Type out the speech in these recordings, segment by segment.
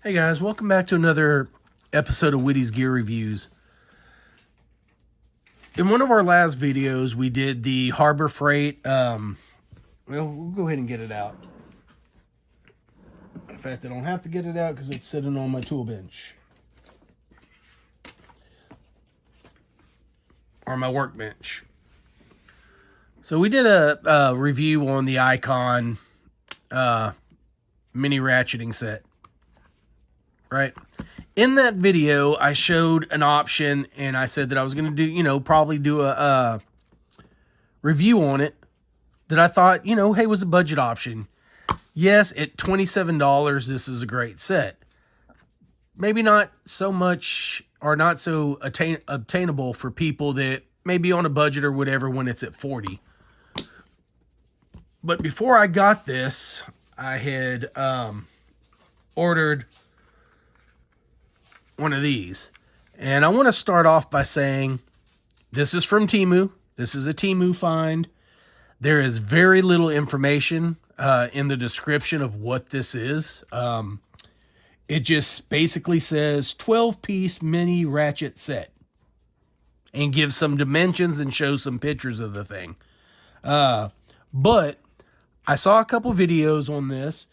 Hey guys, welcome back to another episode of Whitty's Gear Reviews. In one of our last videos, we did the Harbor Freight. Well, we'll go ahead and get it out. In fact, I don't have to get it out because it's sitting on my tool bench. Or my workbench. So we did a review on the Icon Mini Ratcheting set. Right? In that video, I showed an option and I said that I was going to do, probably do a review on it that I thought, hey, was a budget option. Yes, at $27, this is a great set. Maybe not so much or not so obtainable for people that may be on a budget or whatever when it's at $40. But before I got this, I had ordered one of these. And I want to start off by saying this is from Temu. This is a Temu find. There is very little information in the description of what this is. It just basically says 12-piece mini ratchet set and gives some dimensions and shows some pictures of the thing. But I saw a couple videos on this,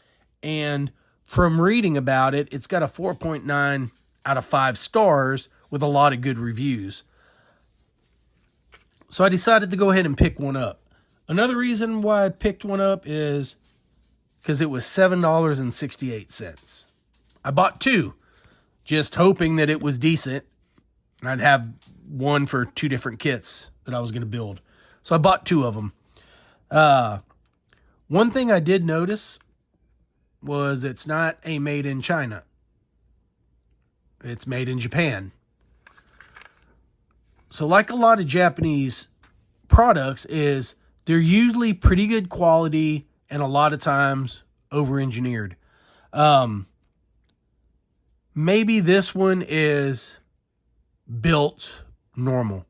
and from reading about it, it's got a 4.9 out of 5 stars with a lot of good reviews. So I decided to go ahead and pick one up. Another reason why I picked one up is because it was $7.68. I bought two, just hoping that it was decent, and I'd have one for 2 different kits that I was going to build. So I bought 2 of them. One thing I did notice was it's not a made in China. It's made in Japan. So like a lot of Japanese products is they're usually pretty good quality and a lot of times over-engineered. Maybe this one is built normal,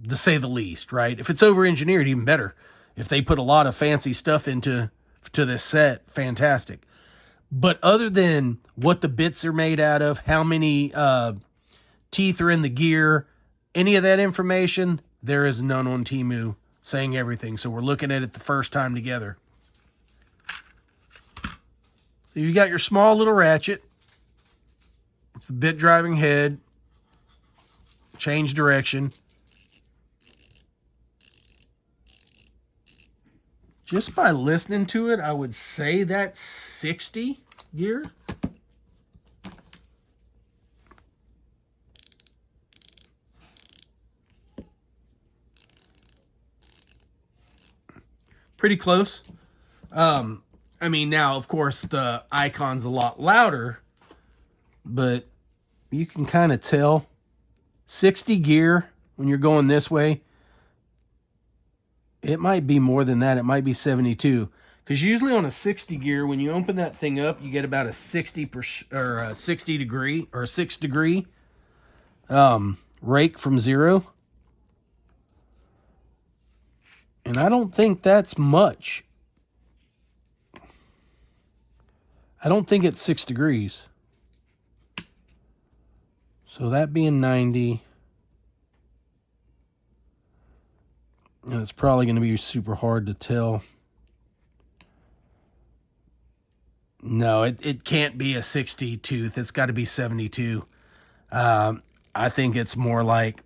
to say the least, right? If it's over-engineered, even better. If they put a lot of fancy stuff into this set, fantastic. But other than what the bits are made out of, how many teeth are in the gear, any of that information, there is none on Temu saying everything. So we're looking at it the first time together. So you've got your small little ratchet with the bit driving head, change direction. Just by listening to it, I would say that's 60 gear. Pretty close. I mean, now, of course, the Icon's a lot louder, but you can kind of tell 60 gear when you're going this way. It might be more than that. It might be 72. Because usually on a 60 gear, when you open that thing up, you get about a 60 degree or a 6 degree rake from zero. And I don't think that's much. I don't think it's 6 degrees. So that being 90. And it's probably going to be super hard to tell. No, it can't be a 60 tooth. It's got to be 72. I think it's more like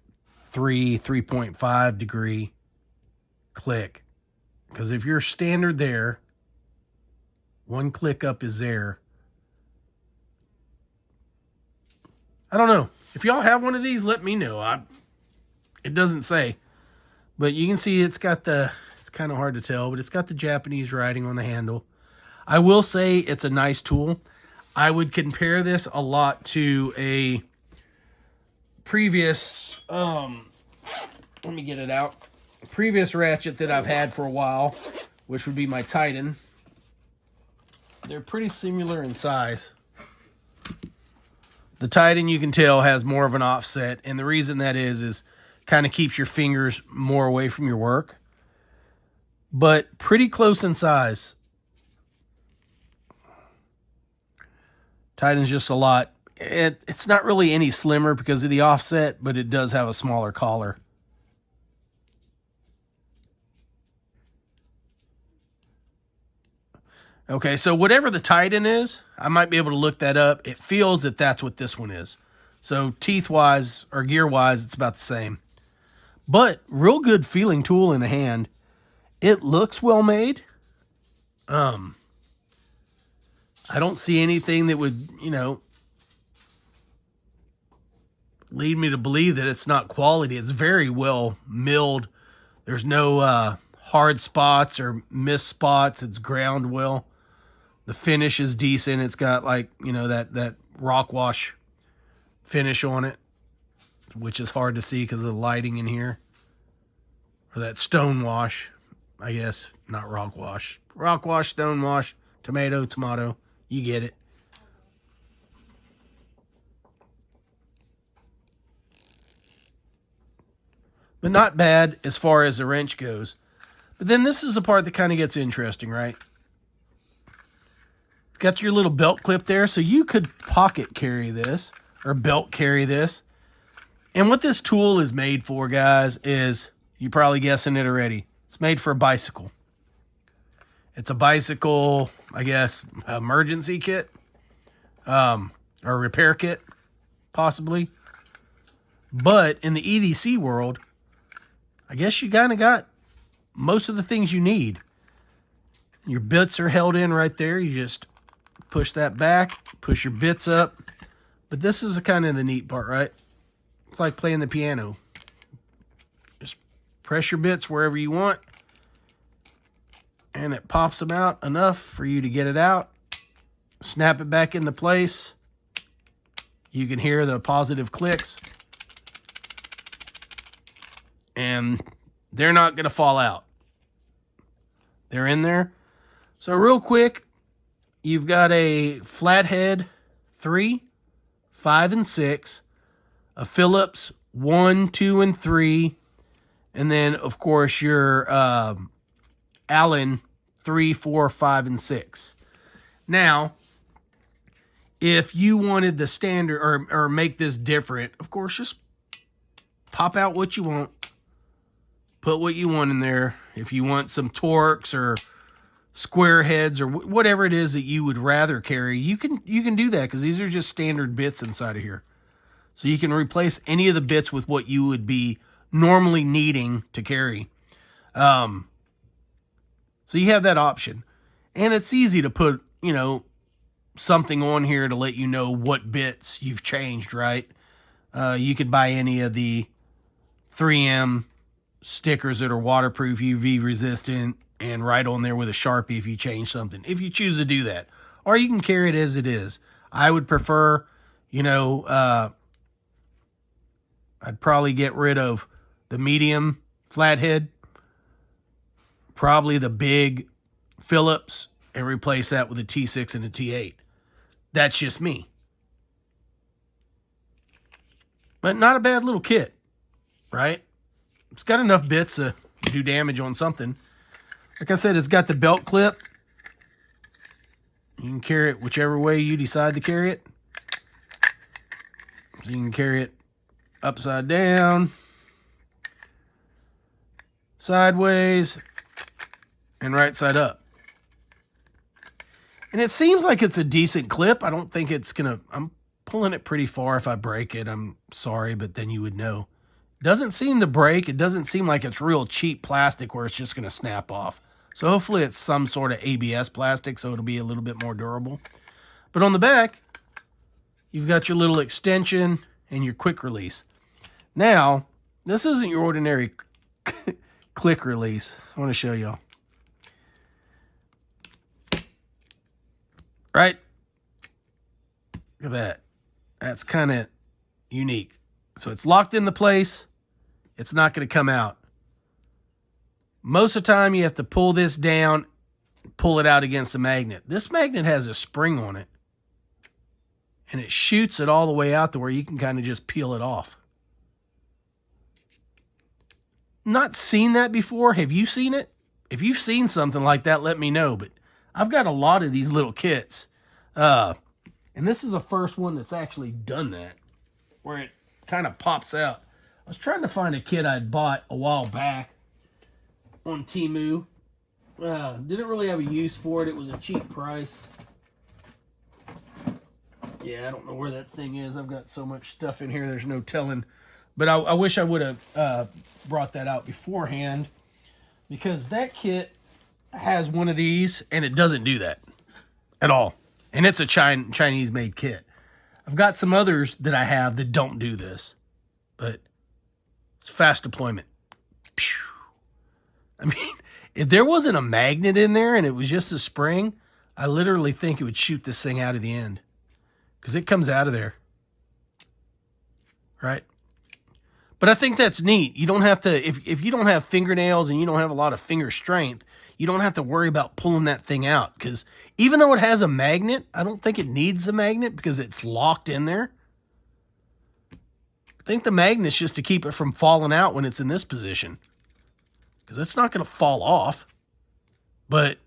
3.5 degree click. Because if you're standard there, one click up is there. I don't know. If y'all have one of these, let me know. It doesn't say. But you can see it's kind of hard to tell, but it's got the Japanese writing on the handle. I will say it's a nice tool. I would compare this a lot to a previous, let me get it out. A previous ratchet that I've had for a while, which would be my Titan. They're pretty similar in size. The Titan, you can tell, has more of an offset, and the reason that is kind of keeps your fingers more away from your work. But pretty close in size. Tightens just a lot. It's not really any slimmer because of the offset, but it does have a smaller collar. Okay, so whatever the Titan is, I might be able to look that up. It feels that that's what this one is. So teeth-wise or gear-wise, it's about the same. But real good feeling tool in the hand. It looks well made. I don't see anything that would, lead me to believe that it's not quality. It's very well milled. There's no hard spots or missed spots. It's ground well. The finish is decent. It's got that rock wash finish on it, which is hard to see because of the lighting in here. Or that stone wash, I guess. Not rock wash. Rock wash, stone wash, tomato. You get it. But not bad as far as the wrench goes. But then this is the part that kind of gets interesting, right? Got your little belt clip there, so you could pocket carry this or belt carry this. And what this tool is made for, guys, is, you're probably guessing it already, it's made for a bicycle. It's a bicycle, I guess, emergency kit, or repair kit, possibly. But in the EDC world, I guess you kind of got most of the things you need. Your bits are held in right there. You just push that back, push your bits up. But this is kind of the neat part, right? It's like playing the piano. Just press your bits wherever you want, and it pops them out enough for you to get it out. Snap it back into place. You can hear the positive clicks. And they're not going to fall out. They're in there. So real quick, you've got a flathead 3, 5, and 6, a Phillips 1, 2, and 3, and then, of course, your Allen 3, 4, 5, and 6. Now, if you wanted the standard or make this different, of course, just pop out what you want. Put what you want in there. If you want some Torx or square heads or whatever it is that you would rather carry, you can do that, because these are just standard bits inside of here. So you can replace any of the bits with what you would be normally needing to carry. So you have that option. And it's easy to put, something on here to let you know what bits you've changed, right? You could buy any of the 3M stickers that are waterproof, UV resistant, and write on there with a Sharpie if you change something, if you choose to do that. Or you can carry it as it is. I would prefer, I'd probably get rid of the medium flathead, probably the big Phillips, and replace that with a T6 and a T8. That's just me. But not a bad little kit, right? It's got enough bits to do damage on something. Like I said, it's got the belt clip. You can carry it whichever way you decide to carry it. So you can carry it upside down, sideways, and right side up. And it seems like it's a decent clip. I don't think it's going to... I'm pulling it pretty far. If I break it, I'm sorry, but then you would know. Doesn't seem to break. It doesn't seem like it's real cheap plastic where it's just going to snap off. So hopefully it's some sort of ABS plastic, so it'll be a little bit more durable. But on the back, you've got your little extension and your quick release. Now, this isn't your ordinary click release. I want to show y'all. Right? Look at that. That's kind of unique. So it's locked into place. It's not going to come out. Most of the time you have to pull this down, pull it out against the magnet. This magnet has a spring on it. And it shoots it all the way out to where you can kind of just peel it off. Not seen that before. Have you seen it? If you've seen something like that, let me know. But I've got a lot of these little kits. And And this is the first one that's actually done that, where it kind of pops out. I was trying to find a kit I'd bought a while back on Temu. Didn't really have a use for it. It was a cheap price. Yeah, I don't know where that thing is. I've got so much stuff in here, there's no telling. But I wish I would have brought that out beforehand, because that kit has one of these, and it doesn't do that at all. And it's a Chinese-made kit. I've got some others that I have that don't do this, but it's fast deployment. Pew. I mean, if there wasn't a magnet in there and it was just a spring, I literally think it would shoot this thing out of the end, because it comes out of there, right? But I think that's neat. You don't have to, if you don't have fingernails and you don't have a lot of finger strength, you don't have to worry about pulling that thing out, because even though it has a magnet, I don't think it needs the magnet because it's locked in there. I think the magnet's just to keep it from falling out when it's in this position, because it's not going to fall off. But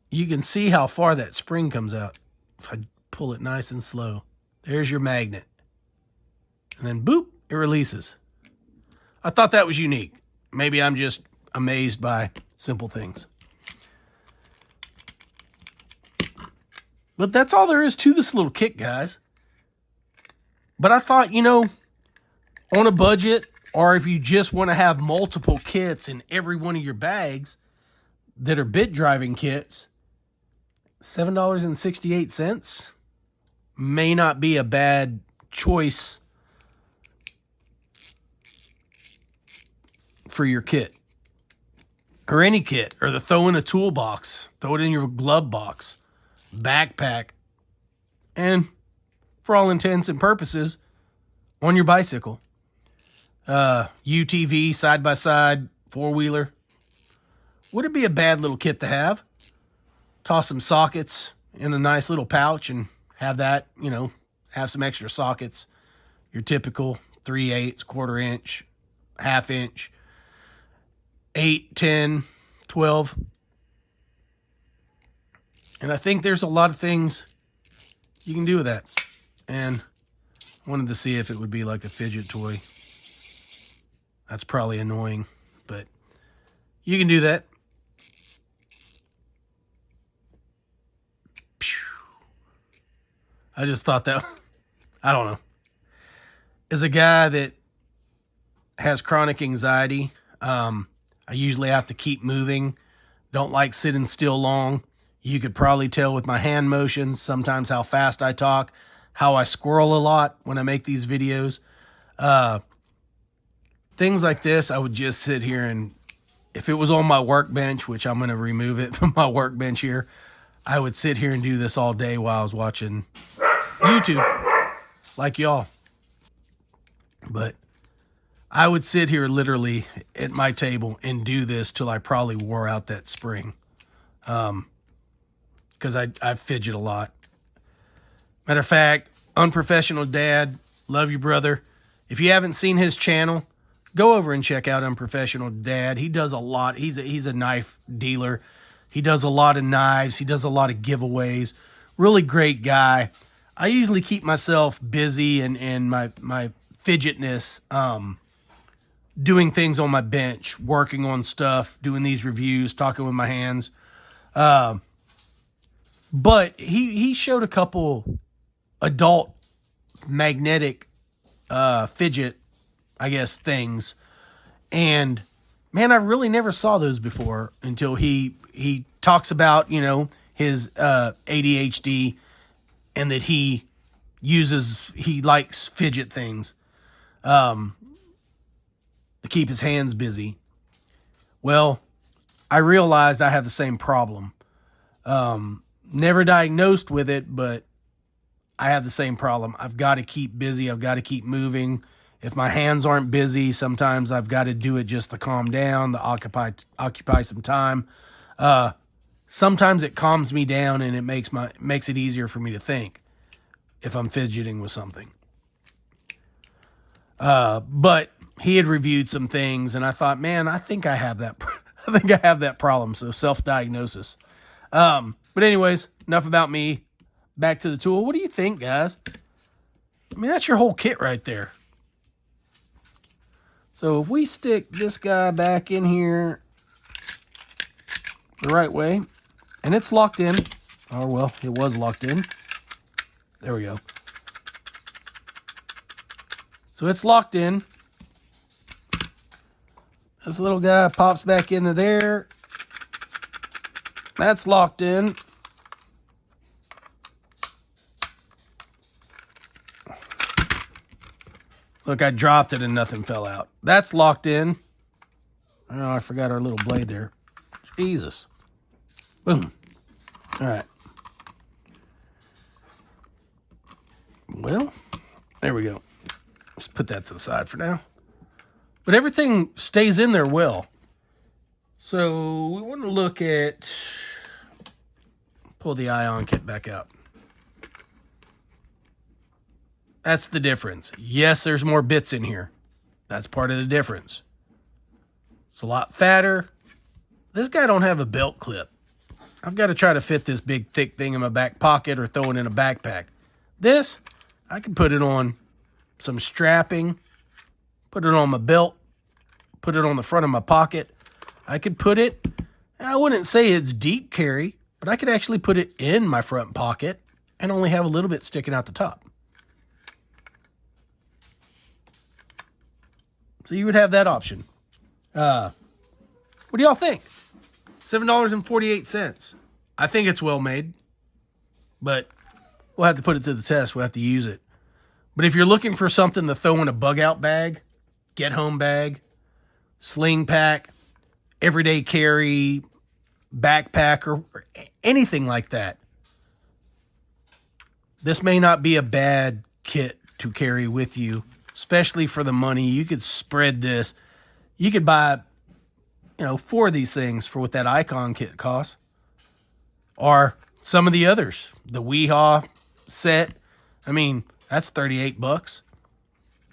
you can see how far that spring comes out. If I pull it nice and slow, there's your magnet. And then boop, it releases. I thought that was unique. Maybe I'm just amazed by simple things. But that's all there is to this little kit, guys. But I thought, you know, on a budget, or if you just want to have multiple kits in every one of your bags that are bit driving kits, $7.68 may not be a bad choice for your kit, or any kit, or the throw in a toolbox, throw it in your glove box, backpack, and for all intents and purposes, on your bicycle. UTV, side-by-side, four-wheeler. Would it be a bad little kit to have? Toss some sockets in a nice little pouch and have that, you know, have some extra sockets. Your typical 3/8, quarter inch, half inch, 8, 10, 12. And I think there's a lot of things you can do with that. And I wanted to see if it would be like a fidget toy. That's probably annoying, but you can do that. I just thought that, I don't know. As a guy that has chronic anxiety, I usually have to keep moving. Don't like sitting still long. You could probably tell with my hand motions, sometimes how fast I talk, how I squirrel a lot when I make these videos. Things like this, I would just sit here, and if it was on my workbench, which I'm going to remove it from my workbench here, I would sit here and do this all day while I was watching YouTube, like y'all. But I would sit here literally at my table and do this till I probably wore out that spring. Because I fidget a lot. Matter of fact, Unprofessional Dad, love you, brother. If you haven't seen his channel, go over and check out Unprofessional Dad. He does a lot. He's a knife dealer. He does a lot of knives. He does a lot of giveaways. Really great guy. I usually keep myself busy and my fidgetness, doing things on my bench, working on stuff, doing these reviews, talking with my hands. But he showed a couple adult magnetic fidget, I guess, things. And man, I really never saw those before until he talks about, you know, his ADHD, and that he likes fidget things to keep his hands busy. Well, I realized I have the same problem. Never diagnosed with it, but I have the same problem. I've got to keep busy. I've got to keep moving. If my hands aren't busy, sometimes I've got to do it just to calm down, to occupy some time. Sometimes it calms me down, and it makes it easier for me to think if I'm fidgeting with something. But he had reviewed some things, and I thought, man, I think I have that. I think I have that problem. So self-diagnosis. But anyways, enough about me. back to the tool. What do you think, guys? I mean, that's your whole kit right there. So if we stick this guy back in here the right way, and it's locked in. Oh, well, it was locked in. There we go. So it's locked in. This little guy pops back into there. That's locked in. Look, I dropped it and nothing fell out. That's locked in. Oh, I forgot our little blade there. Jesus. Boom. All right. Well, there we go. Let's put that to the side for now. But everything stays in there well. So we want to look at... Pull the ion kit back out. That's the difference. Yes, there's more bits in here. That's part of the difference. It's a lot fatter. This guy don't have a belt clip. I've got to try to fit this big, thick thing in my back pocket or throw it in a backpack. This, I can put it on some strapping, put it on my belt, put it on the front of my pocket. I could put it, I wouldn't say it's deep carry, but I could actually put it in my front pocket and only have a little bit sticking out the top. So you would have that option. What do y'all think? $7.48. I think it's well made, but we'll have to put it to the test. We'll have to use it. But if you're looking for something to throw in a bug out bag, get home bag, sling pack, everyday carry, backpack, or anything like that, this may not be a bad kit to carry with you, especially for the money. You could spread this. You could buy, 4 of these things for what that icon kit costs. Or some of the others. The Weehaw set. I mean, that's $38.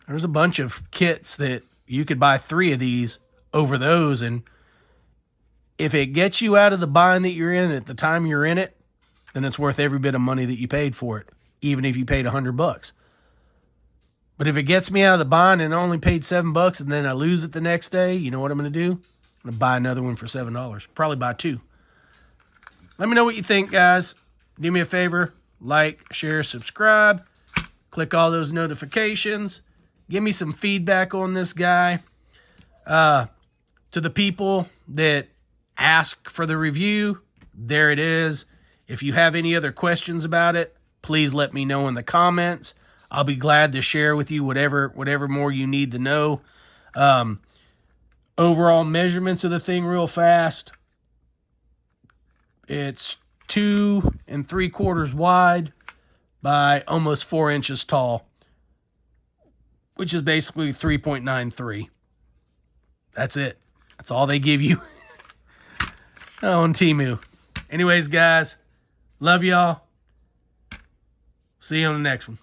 There's a bunch of kits that you could buy 3 of these over those, and if it gets you out of the bind that you're in at the time you're in it, then it's worth every bit of money that you paid for it, even if you paid $100. But if it gets me out of the bind and I only paid $7 and then I lose it the next day, you know what I'm going to do? I'm going to buy another one for $7. Probably buy 2. Let me know what you think, guys. Do me a favor. Like, share, subscribe. Click all those notifications. Give me some feedback on this guy. To the people that ask for the review, there it is. If you have any other questions about it, please let me know in the comments. I'll be glad to share with you whatever more you need to know. Overall measurements of the thing real fast. It's 2 3/4 wide by almost 4 inches tall, which is basically 3.93. That's it. That's all they give you on Temu. Anyways, guys, love y'all. See you on the next one.